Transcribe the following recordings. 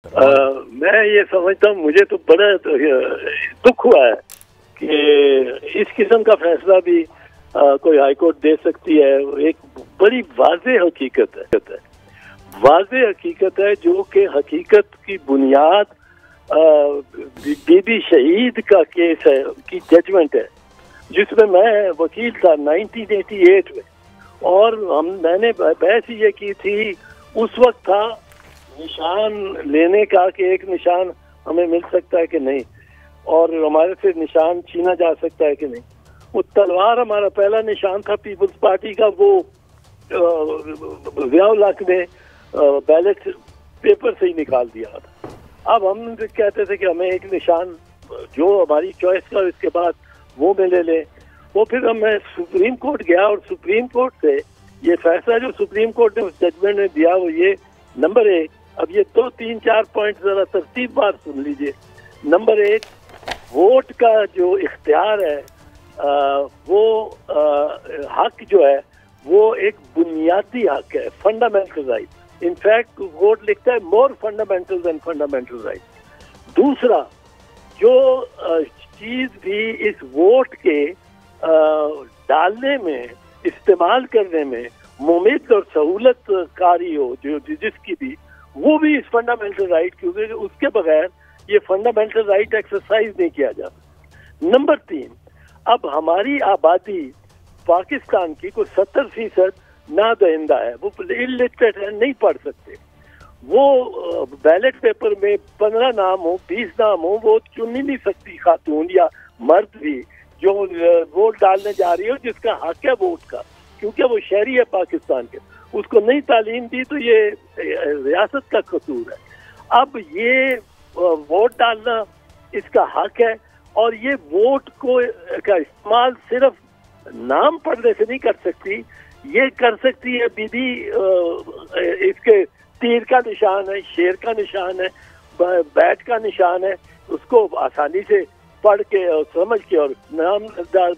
मैं ये समझता हूँ, मुझे तो बड़ा दुख हुआ है कि इस किस्म का फैसला भी कोई हाईकोर्ट दे सकती है। एक बड़ी वाज़ेह हकीकत है, वाज़ेह हकीकत है, जो कि हकीकत की बुनियाद बीबी शहीद का केस है, की जजमेंट है, जिसमें मैं वकील था 1988 में, और मैंने बहस ये की थी। उस वक्त था निशान लेने का कि एक निशान हमें मिल सकता है कि नहीं, और हमारे से निशान छीना जा सकता है कि नहीं। वो तलवार हमारा पहला निशान था पीपल्स पार्टी का, वो ज़िया-उल-हक ने बैलेट पेपर से ही निकाल दिया था। अब हम कहते थे कि हमें एक निशान जो हमारी चॉइस का, इसके बाद वो में ले लें। वो फिर मैं सुप्रीम कोर्ट गया, और सुप्रीम कोर्ट से ये फैसला जो सुप्रीम कोर्ट ने उस जजमेंट में दिया, वो ये नंबर 1, अब ये 2, 3, 4 पॉइंट जरा तरतीब बार सुन लीजिए। नंबर 1, वोट का जो इख्तियार है, वो हक जो है वो एक बुनियादी हक है, फंडामेंटल राइट। इनफैक्ट वोट लिखता है more fundamental than fundamental right. दूसरा, जो चीज भी इस वोट के डालने में, इस्तेमाल करने में मुमकिन और सहूलत कारी हो, जो जिसकी भी, वो भी इस फंडामेंटल राइट, क्योंकि उसके बगैर ये फंडामेंटल राइट एक्सरसाइज नहीं किया जाता। नंबर 3, अब हमारी आबादी पाकिस्तान की कोई 70% ना दहिंदा है, वो इलिटरेट है, नहीं पढ़ सकते। वो बैलेट पेपर में 15 नाम हो, 20 नाम हो, वो चुन ही नहीं सकती खातून या मर्द भी जो वोट डालने जा रही हो, जिसका हक है वोट का, क्योंकि वो शहरी है पाकिस्तान के। उसको नई तालीम दी तो ये रियासत का कसूर है। अब ये वोट डालना इसका हक है, और ये वोट को का इस्तेमाल सिर्फ नाम पढ़ने से नहीं कर सकती, ये कर सकती है बीबी इसके तीर का निशान है, शेर का निशान है, बैट का निशान है, उसको आसानी से पढ़ के और समझ के और नाम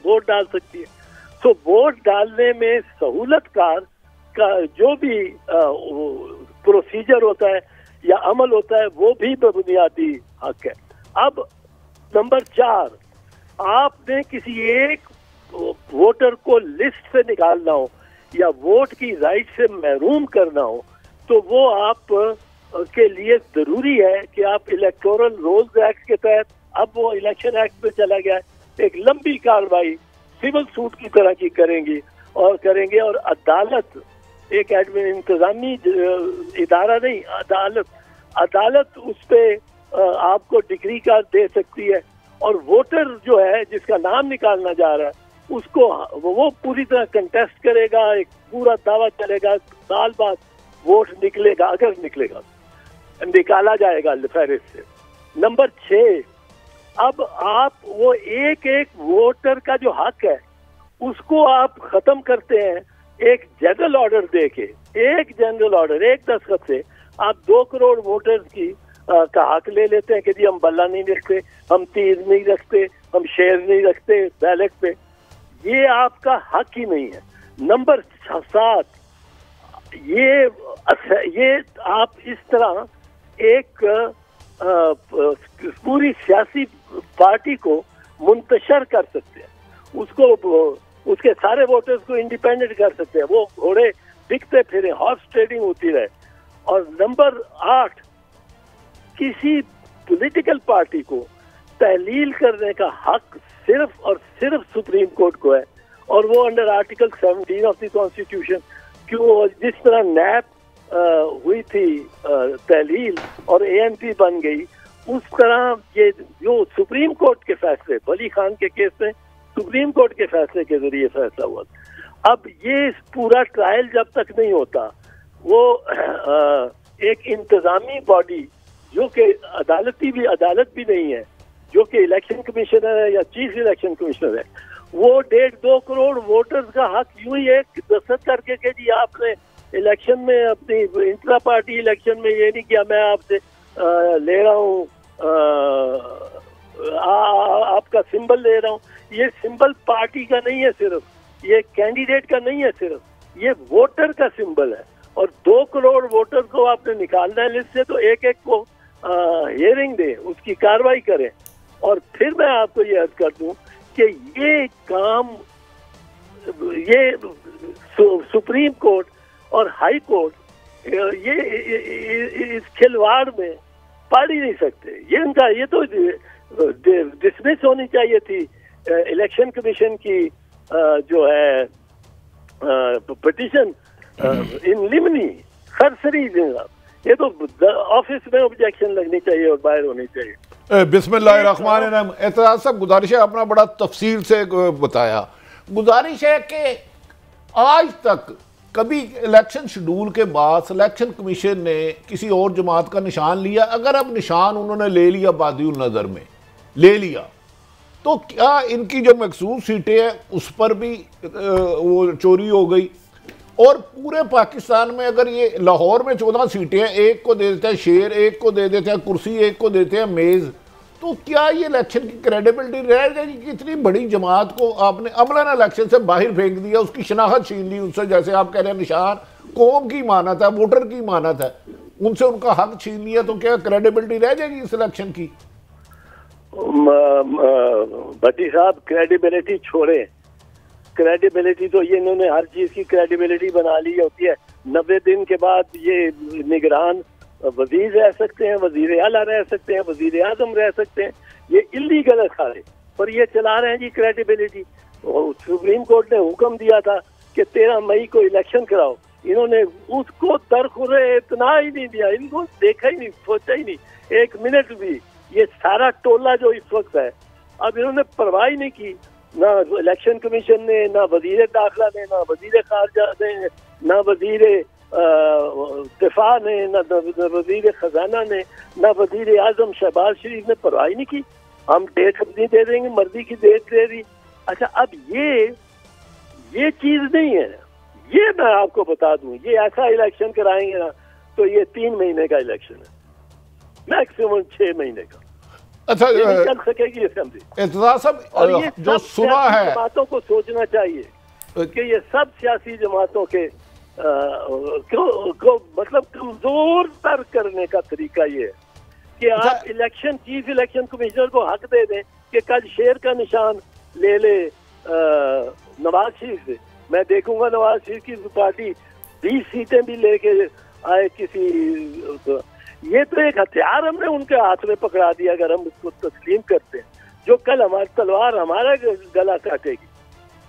वोट डाल सकती है। तो वोट डालने में सहूलतकार का जो भी प्रोसीजर होता है या अमल होता है, वो भी बुनियादी हक है। अब नंबर 4, आपने किसी एक वोटर को लिस्ट से निकालना हो या वोट की राइट से महरूम करना हो, तो वो आप के लिए जरूरी है कि आप इलेक्टोरल रोल्स एक्ट के तहत, अब वो इलेक्शन एक्ट में चला गया है, एक लंबी कार्रवाई सिविल सूट की तरह की करेंगे, और अदालत, एक इंतजामी इदारा नहीं, अदालत उस पे आपको डिग्री का दे सकती है, और वोटर जो है जिसका नाम निकालना जा रहा है, उसको वो पूरी तरह कंटेस्ट करेगा, एक पूरा दावा चलेगा, साल बाद वोट निकलेगा, अगर निकलेगा, निकाला जाएगा फहरिस्त से। नंबर 6, अब आप वो एक वोटर का जो हक है उसको आप खत्म करते हैं एक जनरल ऑर्डर देके, एक जनरल ऑर्डर, एक दस्तखत से आप 2 करोड़ वोटर्स की का हक ले लेते हैं कि जी हम बल्ला नहीं रखते, हम तीर नहीं रखते, हम शेर नहीं रखते बैलेट पे। ये आपका हक ही नहीं है। नंबर 7, ये आप इस तरह एक पूरी सियासी पार्टी को मुंतशर कर सकते हैं, उसको उसके सारे वोटर्स को इंडिपेंडेंट कर सकते हैं, वो घोड़े बिकते फिरे, हॉर्स ट्रेडिंग होती रहे। और नंबर 8, किसी पॉलिटिकल पार्टी को तहलील करने का हक सिर्फ और सिर्फ सुप्रीम कोर्ट को है, और वो under article 17 of the constitution, क्यों जिस तरह नैप हुई थी तहलील और एएनपी बन गई, उस तरह ये जो सुप्रीम कोर्ट के फैसले, वली खान के केस में सुप्रीम कोर्ट के फैसले के जरिए फैसला हुआ। अब ये पूरा ट्रायल जब तक नहीं होता, वो एक इंतजामी बॉडी जो कि अदालत भी नहीं है, जो कि इलेक्शन कमिश्नर है या चीफ इलेक्शन कमिश्नर है, वो 1.5-2 करोड़ वोटर्स का हक यूं ही एक दस्तखत करके कि जी आपने इलेक्शन में, अपनी इंट्रा पार्टी इलेक्शन में ये नहीं किया, मैं आपसे ले रहा हूँ, आपका सिंबल ले रहा हूँ। ये सिंबल पार्टी का नहीं है सिर्फ, ये कैंडिडेट का नहीं है सिर्फ, ये वोटर का सिंबल है। और 2 करोड़ वोटर को आपने निकालना है लिस्ट से, तो एक को हियरिंग दें, उसकी कार्रवाई करें। और फिर मैं आपको ये अर्ज कर दूं कि ये काम, ये सुप्रीम कोर्ट और हाई कोर्ट ये इस खिलवाड़ में पड़ ही नहीं सकते। ये उनका, ये तो डिसमिस होनी चाहिए थी इलेक्शन कमीशन की जो है पिटीशन इन लिमनी सरसरी। ये तो ऑफिस में ऑब्जेक्शन लगनी चाहिए और बाहर होनी चाहिए। बिस्मिल्लाहिर्रहमानिर्रहीम। एतजाज साहब, गुजारिश है, आपने बड़ा तफसील से बताया। गुजारिश है कि आज तक कभी इलेक्शन शेड्यूल के बाद सिलेक्शन कमीशन ने किसी और जमात का निशान लिया? अगर अब निशान उन्होंने ले लिया बादिउल नज़र में ले लिया, तो क्या इनकी जो मखसूस सीटें हैं उस पर भी वो चोरी हो गई? और पूरे पाकिस्तान में अगर ये लाहौर में 14 सीटें हैं, एक को दे देते हैं शेर, एक को दे देते हैं कुर्सी, एक को देते हैं मेज़, तो क्या ये इलेक्शन की क्रेडिबिलिटी रह जाएगी कि इतनी बड़ी जमात को आपने अमलन इलेक्शन से बाहर फेंक दिया, उसकी शनाख्त छीन ली उनसे? जैसे आप कह रहे हैं निशान कौम की मानत है, वोटर की मानत है, उनसे उनका हक छीन लिया, तो क्या क्रेडिबिलिटी रह जाएगी इस इलेक्शन की? भट्टी साहब, क्रेडिबिलिटी छोड़े, क्रेडिबिलिटी तो ये इन्होंने हर चीज की क्रेडिबिलिटी बना ली होती है। 90 दिन के बाद ये निगरान वजीर रह सकते हैं, वजीर आला रह सकते हैं, वजीर आजम रह सकते हैं, ये इलीगल है सारे, पर ये चला रहे हैं जी क्रेडिबिलिटी। सुप्रीम कोर्ट ने हुक्म दिया था कि 13 मई को इलेक्शन कराओ, इन्होंने उसको दरखुरे इतना ही नहीं दिया, इनको देखा ही नहीं, सोचा ही नहीं एक मिनट भी। ये सारा टोला जो इस वक्त है, अब इन्होंने परवाह ही नहीं की, ना इलेक्शन कमीशन ने, ना वजीर दाखिला ने, ना वजीर खारजा ने, ना वजीर दिफा ने, ना वजीर खजाना ने, ना वजीर आजम शहबाज शरीफ ने परवाह नहीं की। हम डेट अपनी दे देंगे, मर्जी की डेट दे दी। अच्छा, अब ये चीज नहीं है। ये मैं आपको बता दूं, ये ऐसा इलेक्शन कराएंगे ना तो ये 3 महीने का इलेक्शन है, मैक्सिमम 6 महीने का। अच्छा, चल सकेगी असेंबली। एतजाज साहब, और ये जो सुना है, जमातों को सोचना चाहिए कि ये सब सियासी जमातों के को मतलब कमजोर तर करने का तरीका ये है कि आप चीफ इलेक्शन कमिश्नर को हक दे दें कि कल शेर का निशान ले ले नवाज शरीफ से। मैं देखूंगा नवाज शरीफ की पार्टी 20 सीटें भी लेके आए किसी, ये तो एक हथियार हमने उनके हाथ में पकड़ा दिया। अगर हम उसको तस्लीम करते हैं, जो कल हमारी तलवार हमारा गला काटेगी,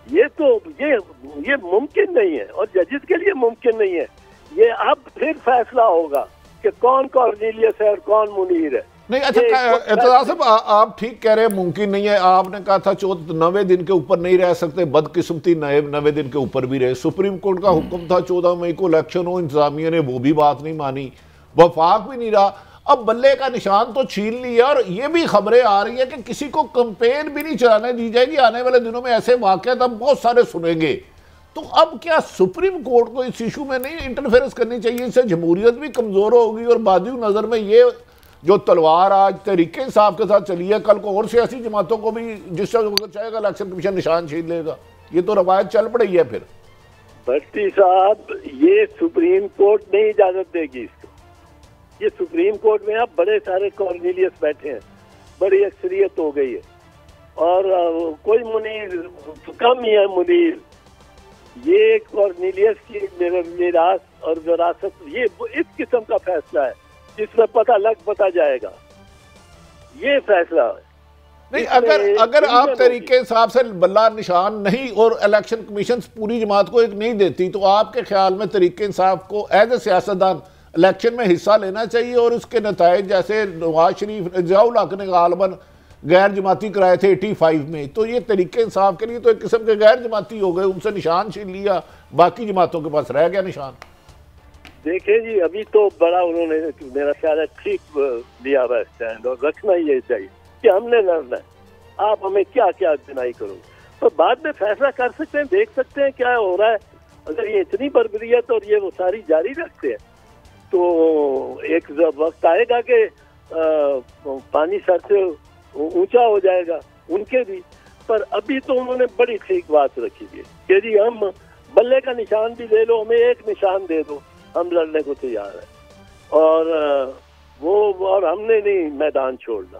ये तो ये मुमकिन नहीं है और जजेस के लिए मुमकिन नहीं है। ये अब फिर फैसला होगा कि कौन कॉर्नेलियस है और कौन मुनीर है। नहीं, अच्छा एतजाज साहब, आप ठीक कह रहे हैं, मुमकिन नहीं है। आपने कहा था 90 दिन के ऊपर नहीं रह सकते, बदकिस्मती 90 दिन के ऊपर भी रहे। सुप्रीम कोर्ट का हुक्म था 14 मई को इलेक्शन हो, इंतजामिया ने वो भी बात नहीं मानी, वफाक भी नहीं रहा। अब बल्ले का निशान तो छीन लिया और ये भी खबरें आ रही है कि किसी को कंपेन भी नहीं चलाने दी जाएगी। आने वाले दिनों में ऐसे वाकयात हम बहुत सारे सुनेंगे। तो अब क्या सुप्रीम कोर्ट को इस इशू में नहीं इंटरफेरेंस करनी चाहिए? इससे जमहूरियत भी कमजोर होगी और बादिउ नजर में ये जो तलवार आज तरीके इंसाफ के साथ चली है, कल को और सियासी जमातों को भी जिस चाहेगा इलेक्शन कमीशन निशान छीन लेगा। ये तो रवायत चल पड़ी है। फिर भट्टी साहब, ये सुप्रीम कोर्ट नहीं इजाजत देगी इसको। ये सुप्रीम कोर्ट में अब बड़े सारे कॉर्नेलियस बैठे हैं, बड़ी अक्सरियत हो गई है और कोई मुनीर कम ही है मुनीर। ये कॉर्नेलियस की मीरास और विरासत, ये इस किस्म का फैसला है जिसमें पता जाएगा। ये फैसला है नहीं। अगर आप तरीके हिसाब से बल्ला निशान नहीं और इलेक्शन कमीशन पूरी जमात को एक नहीं देती, तो आपके ख्याल में तरीके इंसाफ को एज ए सियासतदान इलेक्शन में हिस्सा लेना चाहिए और उसके नताइज, जैसे नवाज शरीफ जियाउल हक ने गालबन गैर जमाती कराए थे 85 में, तो ये तरीके इंसाफ के लिए तो एक किस्म के गैर जमाती हो गए, उनसे निशान छीन लिया, बाकी जमातों के पास रह गया निशान। देखिए जी, अभी तो बड़ा उन्होंने मेरा ख्याल है ठीक लिया हुआ स्टैंड और रखना ही चाहिए कि हमने लड़ना है, आप हमें क्या क्या डिनाई करो, तो बाद में फैसला कर सकते हैं, देख सकते हैं क्या हो रहा है। अगर ये इतनी बर्बरियत और ये वो सारी जारी रखते हैं तो एक वक्त आएगा कि पानी सर से ऊंचा हो जाएगा उनके भी। पर अभी तो उन्होंने बड़ी ठीक बात रखी है कि जी हम बल्ले का निशान भी ले लो, हमें एक निशान दे दो, हम लड़ने को तैयार है। और वो और हमने नहीं मैदान छोड़ना।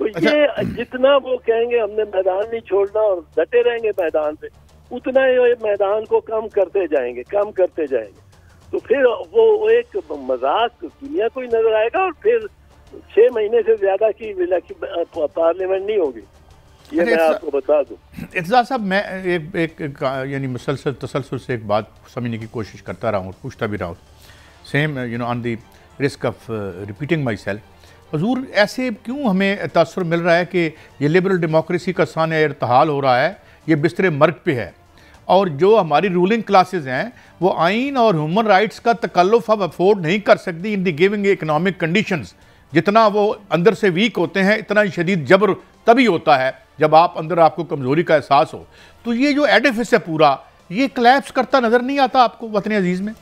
तो ये जितना वो कहेंगे हमने मैदान नहीं छोड़ना और डटे रहेंगे मैदान पे, उतना ये मैदान को कम करते जाएंगे। तो फिर वो एक मजाक दुनिया को ही नजर आएगा और फिर 6 महीने से ज्यादा की पार्लियामेंट नहीं होगी, ये मैं आपको बता दूं। एतजाज साहब, मैं एक यानी मुसलसल तसलसल से एक बात समझने की कोशिश करता रहा हूँ, पूछता भी रहा हूँ, same on the risk of repeating my self. हजूर, ऐसे क्यों हमें तासुर मिल रहा है कि ये लिबरल डेमोक्रेसी का सान इर्तहाल हो रहा है, ये बिस्तरे मर्ग पे है, और जो हमारी रूलिंग क्लासेस हैं वो आइन और ह्यूमन राइट्स का तकल्लुफ अब अफोर्ड नहीं कर सकती इन दी गिविंग इकनॉमिक कंडीशंस। जितना वो अंदर से वीक होते हैं, इतना शदीद जबर तभी होता है जब आप अंदर आपको कमज़ोरी का एहसास हो। तो ये जो एडिफिस है पूरा, ये क्लैप्स करता नजर नहीं आता आपको वतन अजीज़ में?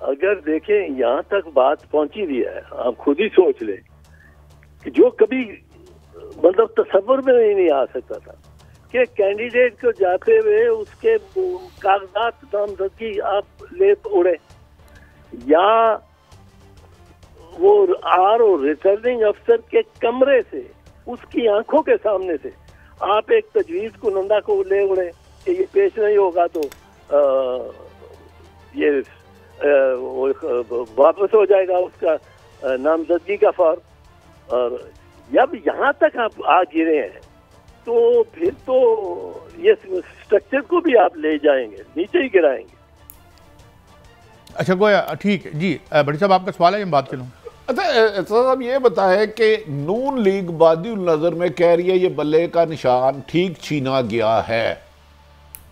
अगर देखें यहाँ तक बात पहुंची भी है, आप खुद ही सोच लें कि जो कभी मतलब तस्वर में नहीं आ सकता था कि कैंडिडेट को जाते हुए उसके कागजात नामजदगी आप ले उड़े, या वो रिटर्निंग अफसर के कमरे से उसकी आंखों के सामने से आप एक तजवीज़ कुनंदा को ले उड़े कि ये पेश नहीं होगा तो ये वापस हो जाएगा उसका नामजदगी का फॉर्म। और जब यहाँ तक आप आ गिरे हैं तो फिर तो ये स्ट्रक्चर को भी आप ले जाएंगे, नीचे ही गिराएंगे। अच्छा गोया, ठीक है जी। बड़ी साहब, आपका सवाल है, मैं बात करूँ। अच्छा साहब, ये बताएं कि नून लीग बादी नज़र में कह रही है ये बल्ले का निशान ठीक छीना गया है,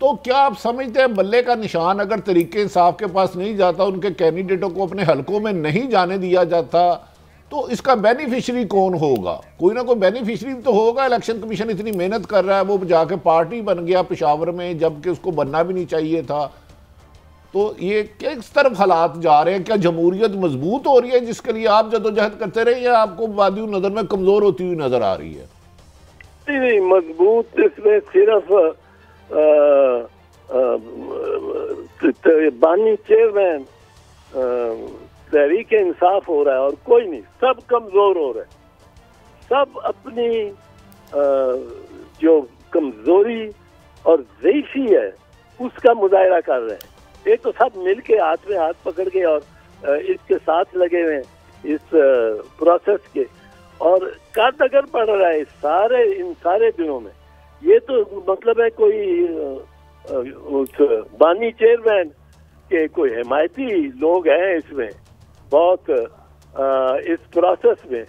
तो क्या आप समझते हैं बल्ले का निशान अगर तरीके इंसाफ के पास नहीं जाता, उनके कैंडिडेटों को अपने हलकों में नहीं जाने दिया जाता, तो इसका बेनिफिशरी कौन होगा? कोई ना कोई बेनिफिशरी तो होगा। इलेक्शन कमीशन इतनी मेहनत कर रहा है, वो जाके पार्टी बन गया पेशावर में, जबकि उसको बनना भी नहीं चाहिए था। तो ये किस तरफ हालात जा रहे हैं? क्या जमहूरियत मजबूत हो रही है जिसके लिए आप जदोजहद करते रहे, या आपको वादी नजर में कमजोर होती हुई नजर आ रही है? नहीं, मजबूत इसमें सिर्फ बानी चेयरमैन तहरीक इंसाफ हो रहा है और कोई नहीं। सब कमजोर हो रहे हैं, सब अपनी जो कमजोरी और ज़ईफ़ी है उसका मुजाहिरा कर रहे हैं। एक तो सब मिलके हाथ में हाथ पकड़ के और इसके साथ लगे हुए हैं इस प्रोसेस के, और कद अगर बढ़ रहा है इन सारे दिनों में। ये तो मतलब है कोई उस बानी चेयरमैन के कोई हिमायती लोग हैं इसमें बहुत इस प्रोसेस में,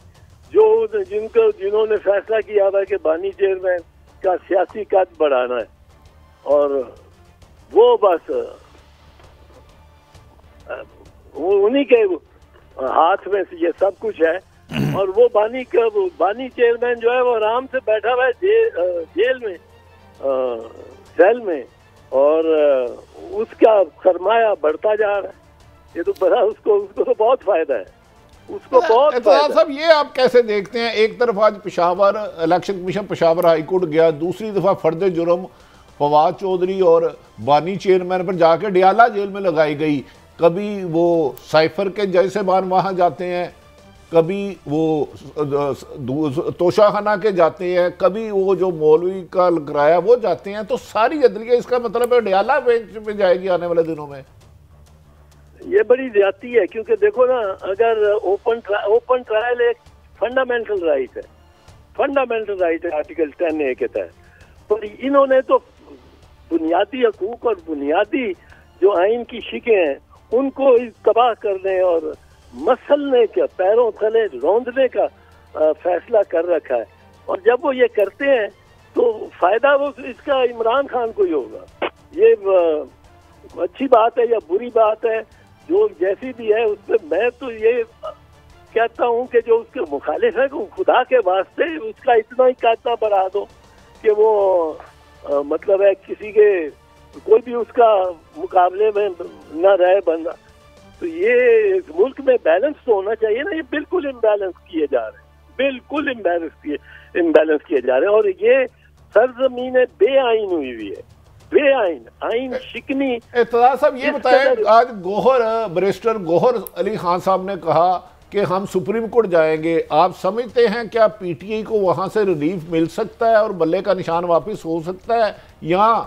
जो जिन्होंने फैसला किया था कि बानी चेयरमैन का सियासी कद बढ़ाना है, और वो बस वो उन्हीं के हाथ में से ये सब कुछ है। और वो बानी चेयरमैन जो है वो आराम से बैठा हुआ है जेल में, सेल में, और उसका सरमाया बढ़ता जा रहा है। ये तो बड़ा उसको तो बहुत फायदा है, उसको बहुत फायदा। साहब, ये आप कैसे देखते हैं? एक तरफ आज Peshawar election commission Peshawar high court गया, दूसरी दफा फर्द जुर्म फवाद चौधरी और बानी चेयरमैन पर जाके डियाला जेल में लगाई गई। कभी वो साइफर के जज साहबान वहाँ जाते हैं, कभी वो तोशाखाना के जाते हैं, कभी वो जो मौलवी का किराया वो जाते हैं। तो सारी अदलिया, इसका मतलब है डियाला बेंच पे जाएगी आने वाले दिनों में। ये बड़ी ज्यादती है, क्योंकि देखो ना, अगर ओपन ट्रायल एक फंडामेंटल राइट है, आर्टिकल 10A के तहत, पर इन्होंने तो बुनियादी हकूक और बुनियादी जो आइन की शिकें हैं उनको तबाह करने और मसलने का, पैरों तले रौंदने का फैसला कर रखा है। और जब वो ये करते हैं तो फायदा वो इसका इमरान खान को ही होगा। ये अच्छी बात है या बुरी बात है, जो जैसी भी है, उसमें मैं तो ये कहता हूँ कि जो उसके मुखालिफ है, खुदा के वास्ते उसका इतना ही काटना बढ़ा दो कि वो मतलब है किसी के कोई भी उसका मुकाबले में न रहे बंदा। तो ये मुल्क में बैलेंस तो होना चाहिए ना। ये बिल्कुल इम्बैलेंस किए जा रहे हैं, बिल्कुल इम्बैलेंस किए जा रहे हैं, और ये सरजमीन बेआइन हुई है। बेआइन आइन शिकनी। इत्तला साहब ये बताएं, आज बैरिस्टर गोहर अली खान साहब ने कहा कि हम सुप्रीम कोर्ट जाएंगे, आप समझते हैं क्या पीटीआई को वहां से रिलीफ मिल सकता है और बल्ले का निशान वापस हो सकता है, या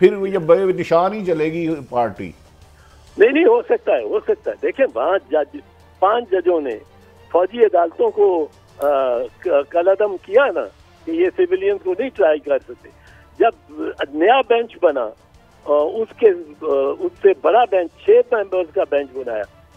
फिर ये बेनिशान ही चलेगी पार्टी? नहीं, हो सकता है। देखिए वहाँ 5 जजों ने फौजी अदालतों को कलअदम किया ना कि ये सिविलियन को नहीं ट्राई कर सकते। जब नया बेंच बना उससे बड़ा बेंच 6 मेंबर्स का बेंच बनाया,